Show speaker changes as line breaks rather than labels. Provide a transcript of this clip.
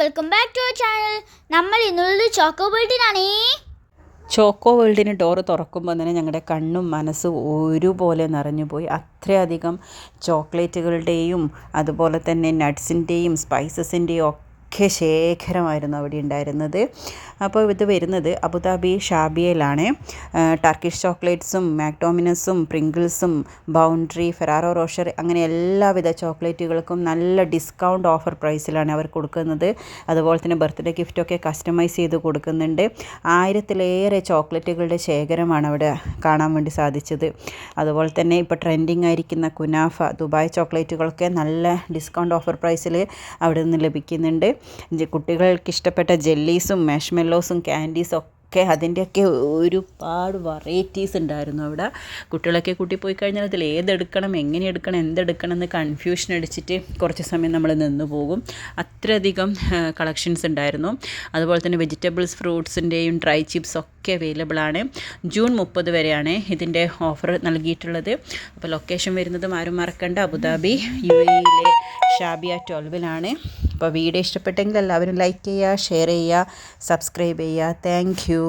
Welcome back to our channel. നമ്മൾ ഇന്നുള്ളത് choco വേൾഡിനാണേ.
ചോക്കോ വേൾഡിന് ഡോറ് തുറക്കുമ്പോൾ തന്നെ ഞങ്ങളുടെ കണ്ണും മനസ്സും ഒരുപോലെ നിറഞ്ഞുപോയി. അത്രയധികം ചോക്ലേറ്റുകളുടെയും അതുപോലെ തന്നെ നട്ട്സിൻ്റെയും സ്പൈസസിൻ്റെയും ഒക്കെ ശേഖരമായിരുന്നു അവിടെ ഉണ്ടായിരുന്നത്. അപ്പോൾ ഇത് വരുന്നത് അബുദാബി ഷാബിയയിലാണ്. ടർക്കിഷ് ചോക്ലേറ്റ്സും മാക്ഡോമിനസും പ്രിങ്കിൾസും ബൗണ്ടറി ഫെറാറോ റോഷർ അങ്ങനെ എല്ലാവിധ ചോക്ലേറ്റുകൾക്കും നല്ല ഡിസ്കൗണ്ട് ഓഫർ പ്രൈസിലാണ് അവർ കൊടുക്കുന്നത്. അതുപോലെ തന്നെ ബർത്ത്ഡേ ഗിഫ്റ്റൊക്കെ കസ്റ്റമൈസ് ചെയ്ത് കൊടുക്കുന്നുണ്ട്. 1000-ലേറെ ചോക്ലേറ്റുകളുടെ ശേഖരമാണ് അവിടെ കാണാൻ വേണ്ടി സാധിച്ചത്. അതുപോലെ തന്നെ ഇപ്പോൾ ട്രെൻഡിങ് ആയിരിക്കുന്ന കുനാഫ ദുബായ് ചോക്ലേറ്റുകളൊക്കെ നല്ല ഡിസ്കൗണ്ട് ഓഫർ പ്രൈസിൽ അവിടെ നിന്ന് ലഭിക്കുന്നുണ്ട്. കുട്ടികൾക്ക് ഇഷ്ടപ്പെട്ട ജെല്ലീസും മാഷ്മെല്ലോസും ക്യാൻഡീസും ഒക്കെ അതിൻ്റെയൊക്കെ ഒരുപാട് വെറൈറ്റീസ് ഉണ്ടായിരുന്നു അവിടെ. കുട്ടികളൊക്കെ കൂട്ടി പോയി കഴിഞ്ഞാൽ അതിൽ ഏതെടുക്കണം, എങ്ങനെ എടുക്കണം, എന്തെടുക്കണം എന്ന് കൺഫ്യൂഷൻ അടിച്ചിട്ട് കുറച്ച് സമയം നമ്മൾ നിന്ന് പോകും. അത്രയധികം കളക്ഷൻസ് ഉണ്ടായിരുന്നു. അതുപോലെ തന്നെ വെജിറ്റബിൾസ് ഫ്രൂട്ട്സിൻ്റെയും ഡ്രൈ ചിപ്സ് ഒക്കെ അവൈലബിൾ ആണ്. ജൂൺ 30 വരെയാണ് ഇതിൻ്റെ ഓഫർ നൽകിയിട്ടുള്ളത്. അപ്പോൾ ലൊക്കേഷൻ വരുന്നതും ആരും മറക്കണ്ട, അബുദാബി UAE ഷാബിയ 12-ലാണ്. അപ്പോൾ വീഡിയോ ഇഷ്ടപ്പെട്ടെങ്കിൽ എല്ലാവരും ലൈക്ക് ചെയ്യുക, ഷെയർ ചെയ്യുക, സബ്സ്ക്രൈബ് ചെയ്യുക. Thank you.